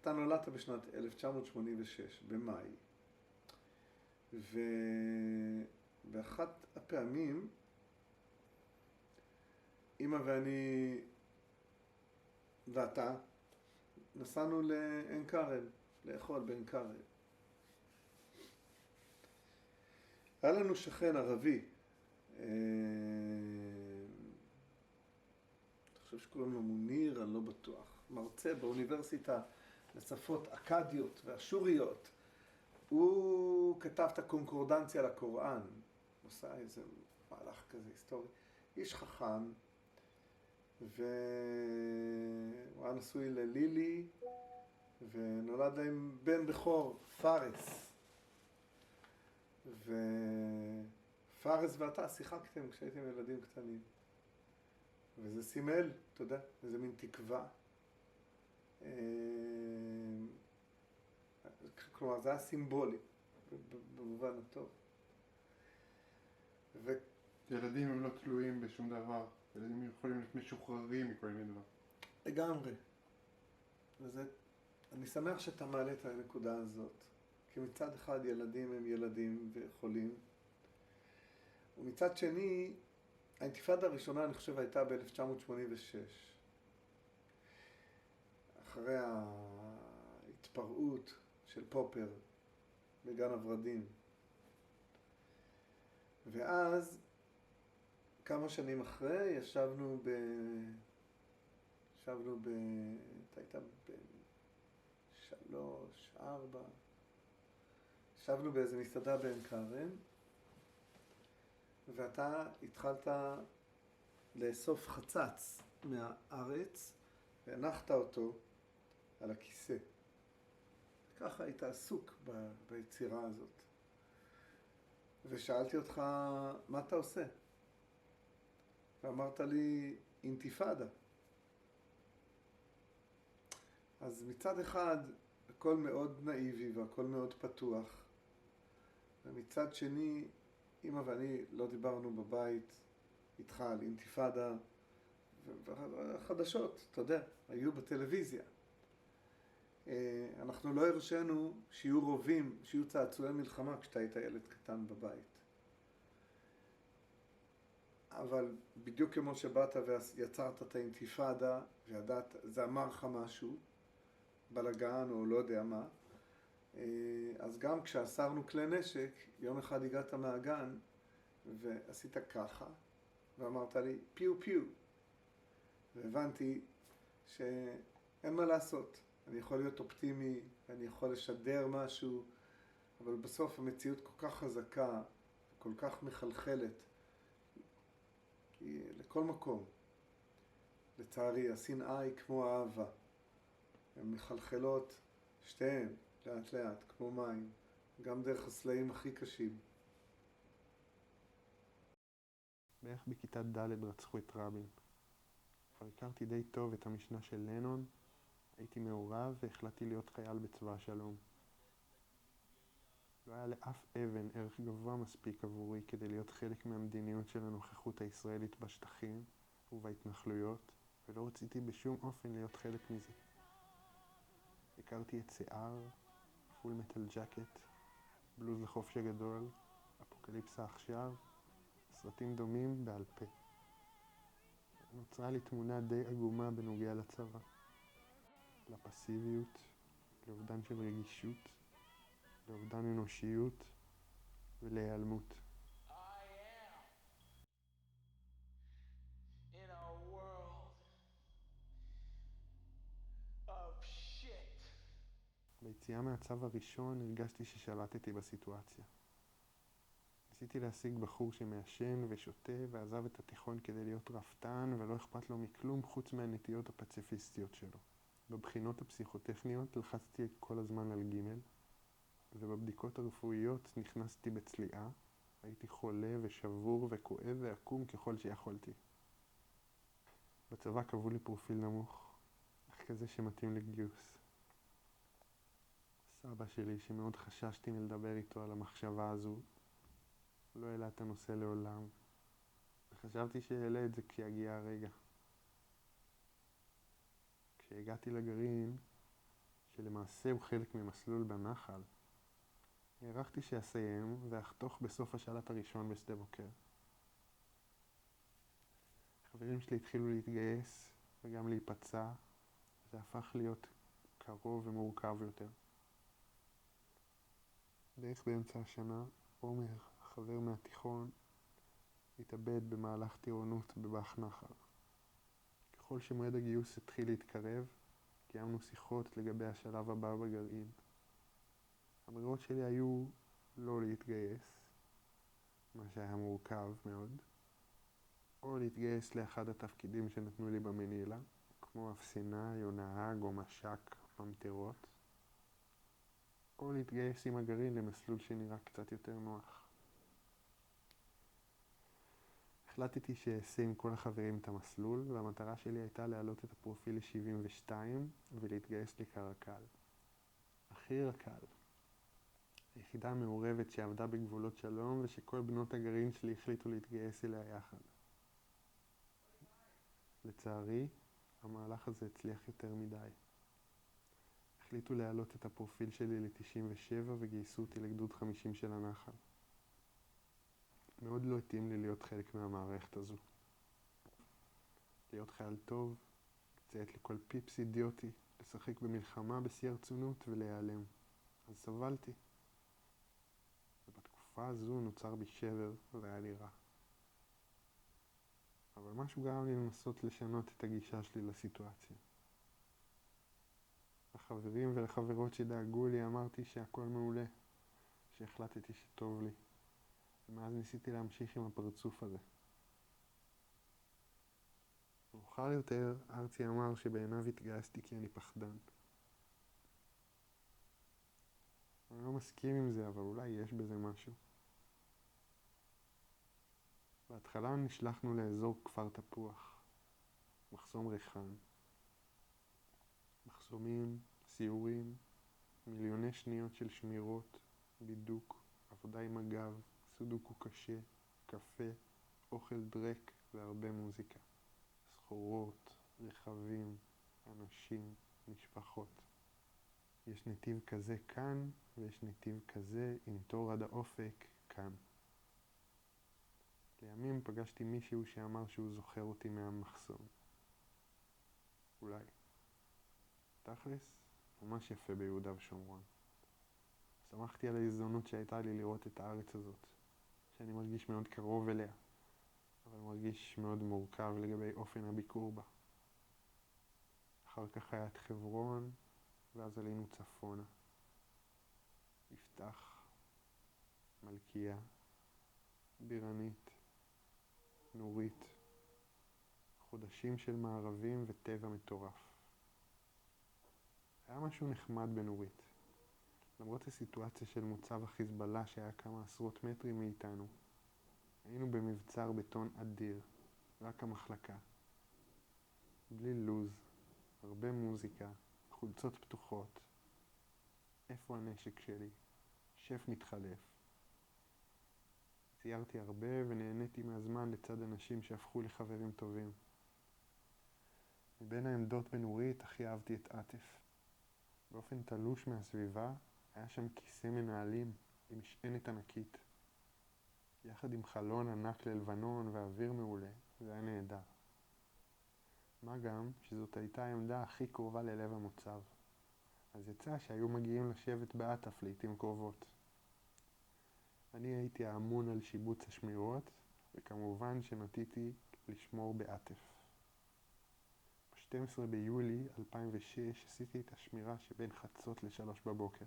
אתה נולדת בשנת 1986, במאי. ובאחת הפעמים, אמא ואתה, נסענו לעין כרם, לאכול בעין כרם. היה לנו שכן ערבי, אני חושב שקוראים לו מוניר, אני לא בטוח, מרצה באוניברסיטה לשפות אכדיות ואשוריות. הוא כתב את הקונקורדנציה לקוראן, הוא עושה איזה מהלך כזה היסטורי. איש חכם, והוא היה נשוי ללילי, ונולד להם בן בכור, פארס. ופארס ואתה שיחקתם כשהייתם ילדים קטנים. וזה סימל, אתה יודע, איזה מין תקווה. כלומר, זה היה סימבולי, במובן הטוב. ילדים הם לא תלויים בשום דבר. ילדים יכולים להיות משוחררים מכל מיני דבר. לגמרי. אני שמח שאתה מעלה את הנקודה הזאת. כי מצד אחד ילדים הם ילדים ויכולים. ומצד שני, האינתיפאדה הראשונה, אני חושב, הייתה ב-1986. אחרי ההתפרעות של פופר בגן הוורדים. ואז, כמה שנים אחרי, ישבנו אתה היית ב3, 4, ישבנו באיזה מסעדה בעין כרם, ואתה התחלת לאסוף חצץ מהארץ, והנחת אותו על הכיסא. ככה היית עסוק ביצירה הזאת. ושאלתי אותך, מה אתה עושה? ואמרת לי, אינתיפאדה. אז מצד אחד, הכל מאוד נאיבי והכל מאוד פתוח. ומצד שני, אמא ואני לא דיברנו בבית איתך על אינתיפאדה, והחדשות, אתה יודע, היו בטלוויזיה. אנחנו לא הרשנו שיהיו רובים, שיהיו צעצועי מלחמה כשאתה היית ילד קטן בבית. אבל בדיוק כמו שבאת ויצרת את האינתיפאדה, וידעת, זה אמר לך משהו, בלגן או לא יודע מה, אז גם כשאסרנו כלי נשק, יום אחד הגעת מהגן, ועשית ככה, ואמרת לי, פיו פיו. והבנתי שאין מה לעשות. אני יכול להיות אופטימי, אני יכול לשדר משהו, אבל בסוף המציאות כל כך חזקה, כל כך מחלחלת, לכל מקום. לצערי, השנאה היא כמו האהבה. הן מחלחלות שתיהן, לאט לאט, כמו מים, גם דרך הסלעים הכי קשים. בערך בכיתה ד' רצחו את רבין. כבר הכרתי די טוב את המשנה של לנון, הייתי מעורב והחלטתי להיות חייל בצבא השלום. לא היה לאף אבן ערך גבוה מספיק עבורי כדי להיות חלק מהמדיניות של הנוכחות הישראלית בשטחים ובהתנחלויות, ולא רציתי בשום אופן להיות חלק מזה. הכרתי את שיער, פול מטל ג'קט, בלוז לחופש הגדול, אפוקליפסה עכשיו, סרטים דומים בעל פה. נוצרה לי תמונה די עגומה בנוגע לצבא, לפסיביות, לאובדן של רגישות, לאובדן אנושיות ולהיעלמות. ביציאה מהצו הראשון הרגשתי ששלטתי בסיטואציה. ניסיתי להשיג בחור שמעשן ושותה ועזב את התיכון כדי להיות רפתן ולא אכפת לו מכלום חוץ מהנטיות הפציפיסטיות שלו. בבחינות הפסיכוטכניות לחצתי כל הזמן על ג' ובבדיקות הרפואיות נכנסתי בצליעה. הייתי חולה ושבור וכואב ועקום ככל שיכולתי. בצבא קבעו לי פרופיל נמוך, אך כזה שמתאים לגיוס. סבא שלי, שמאוד חששתי מלדבר איתו על המחשבה הזו, לא העלה את הנושא לעולם, וחשבתי שאעלה את זה כשיגיע הרגע. כשהגעתי לגרעין, שלמעשה הוא חלק ממסלול בנחל. הערכתי שאסיים ואחתוך בסוף השלט הראשון בשדה בוקר. חברים שלי התחילו להתגייס וגם להיפצע, זה הפך להיות קרוב ומורכב יותר. בערך באמצע השנה, עומר, חבר מהתיכון, התאבד במהלך טירונות בבח נחל. ככל שמועד הגיוס התחיל להתקרב, קיימנו שיחות לגבי השלב הבא בגרעין. האמירות שלי היו לא להתגייס, מה שהיה מורכב מאוד, או להתגייס לאחד התפקידים שנתנו לי במנילה, כמו אפסנאי או נהג או מש"ק ממטרות, או להתגייס עם הגרעין למסלול שנראה קצת יותר נוח. החלטתי שאעשה עם כל החברים את המסלול, והמטרה שלי הייתה להעלות את הפרופיל ל-72 ולהתגייס לקרקל. הכי רקל. היחידה המעורבת שעבדה בגבולות שלום ושכל בנות הגרעין שלי החליטו להתגייס אליה יחד. לצערי, המהלך הזה הצליח יותר מדי. החליטו להעלות את הפרופיל שלי ל-97 וגייסו אותי לגדוד 50 של הנחל. מאוד לא התאים לי להיות חלק מהמערכת הזו. להיות חייל טוב, לציית לכל פיפס אידיוטי, לשחק במלחמה בשיא הרצינות ולהיעלם. אז סבלתי. ובתקופה הזו נוצר בי שבר והיה לי רע. אבל משהו גרם לי לנסות לשנות את הגישה שלי לסיטואציה. לחברים ולחברות שדאגו לי אמרתי שהכל מעולה, שהחלטתי שטוב לי. ומאז ניסיתי להמשיך עם הפרצוף הזה. מאוחר יותר, ארצי אמר שבעיניו התגייסתי כי אני פחדן. אני לא מסכים עם זה, אבל אולי יש בזה משהו. בהתחלה נשלחנו לאזור כפר תפוח, מחסום ריחן. מחסומים, סיורים, מיליוני שניות של שמירות, בידוק, עבודה עם הגב, סודוקו קשה, קפה, אוכל דרק והרבה מוזיקה. סחורות, רכבים, אנשים, משפחות. יש נתיב כזה כאן ויש נתיב כזה עם תור עד האופק כאן. לימים פגשתי מישהו שאמר שהוא זוכר אותי מהמחסום. אולי. תכלס, ממש יפה ביהודה ושומרון. שמחתי על ההזדמנות שהייתה לי לראות את הארץ הזאת, שאני מרגיש מאוד קרוב אליה, אבל מרגיש מאוד מורכב לגבי אופן הביקור בה. אחר כך היה את חברון, ואז עלינו צפונה. יפתח, מלכיה, בירנית, נורית, חודשים של מערבים וטבע מטורף. היה משהו נחמד בנורית. למרות הסיטואציה של מוצב החיזבאללה שהיה כמה עשרות מטרים מאיתנו, היינו במבצר בטון אדיר, רק המחלקה. בלי לוז, הרבה מוזיקה, חולצות פתוחות. איפה הנשק שלי? שף מתחלף. ציירתי הרבה ונהניתי מהזמן לצד אנשים שהפכו לחברים טובים. מבין העמדות בנורית הכי אהבתי את עטף. באופן תלוש מהסביבה היה שם כיסא מנהלים עם משענת ענקית. יחד עם חלון ענק ללבנון ואוויר מעולה, זה היה נהדר. מה גם שזאת הייתה העמדה הכי קרובה ללב המוצב. אז יצא שהיו מגיעים לשבת בעטף לעתים קרובות. אני הייתי האמון על שיבוץ השמירות, וכמובן שנטיתי לשמור בעטף. ב-12 ביולי 2006 עשיתי את השמירה שבין חצות ל-3 בבוקר.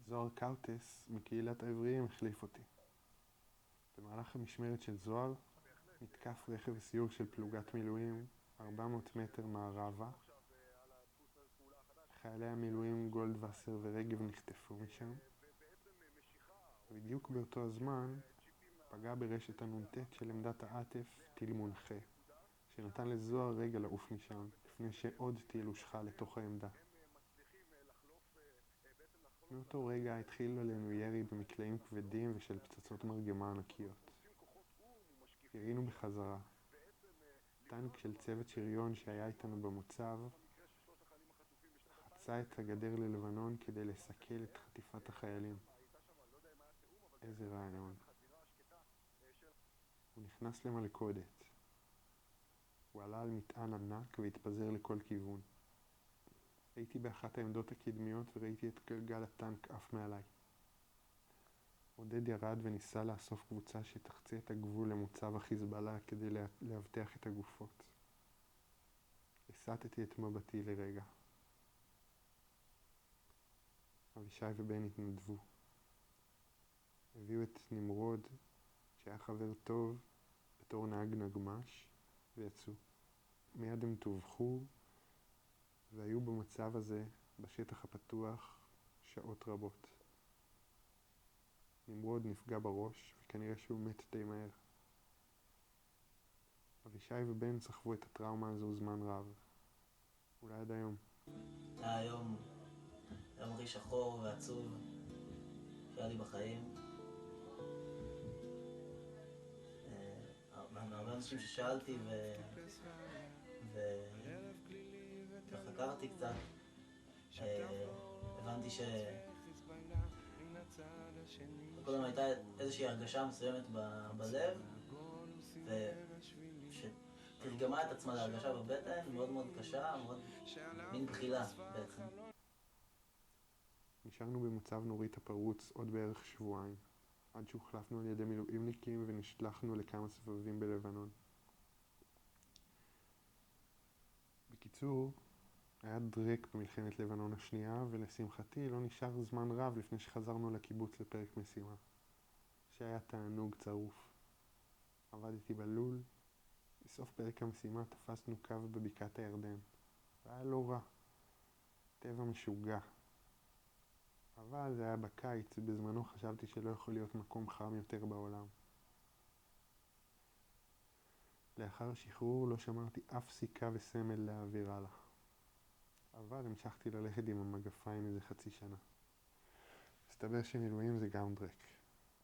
זוהר קאוטס מקהילת העבריים החליף אותי. במהלך המשמרת של זוהר נתקף רכב סיור של פלוגת מילואים 400 מטר מערבה. חיילי המילואים גולדווסר ורגב נחטפו משם. ובדיוק באותו הזמן פגע ברשת הנ"ט של עמדת העטף טיל מונחה, שנתן לזוהר רגע לעוף משם, לפני שעוד טיל הושחה לתוך העמדה. מאותו רגע התחיל עלינו ירי במקלעים כבדים ושל פצצות מרגמה ענקיות. ירינו בחזרה. טנק של צוות שריון שהיה איתנו במוצב חצה את הגדר ללבנון כדי לסכל את חטיפת החיילים. איזה רעיון. הוא נכנס למלכודת. הוא עלה על מטען ענק והתפזר לכל כיוון. הייתי באחת העמדות הקדמיות וראיתי את גלגל הטנק עף מעליי. עודד ירד וניסה לאסוף קבוצה שתחצה את הגבול למוצב החיזבאללה כדי להבטח את הגופות. הסתתי את מבטי לרגע. אבישי ובן התנדבו. הביאו את נמרוד, שהיה חבר טוב, בתור נהג נגמש, ויצאו. מיד הם טווחו, והיו במצב הזה, בשטח הפתוח, שעות רבות. נמרוד נפגע בראש, וכנראה שהוא מת די מהר. אבישי ובן סחבו את הטראומה הזו זמן רב. אולי עד היום. היה יום הכי שחור ועצוב שהיה לי בחיים. מהרבה אנשים ששאלתי וחקרתי קצת, הבנתי קודם הייתה איזושהי הרגשה מסוימת בלב, ושתרגמה את עצמה להרגשה בבטן, מאוד מאוד קשה, מאוד מין בחילה בעצם. נשארנו במצב נורית הפרוץ עוד בערך שבועיים, עד שהוחלפנו על ידי מילואימניקים ונשלחנו לכמה סבבים בלבנון. בקיצור, היה דרק במלחמת לבנון השנייה, ולשמחתי לא נשאר זמן רב לפני שחזרנו לקיבוץ לפרק משימה, שהיה תענוג צרוף. עבדתי בלול, בסוף פרק המשימה תפסנו קו בבקעת הירדן, והיה לא רע, טבע משוגע. אבל זה היה בקיץ, בזמנו חשבתי שלא יכול להיות מקום חם יותר בעולם. לאחר השחרור לא שמרתי אף סיכה וסמל להעביר הלאה. אבל המשכתי ללכת עם המגפיים איזה חצי שנה. מסתבר שמילואים זה גם דרק.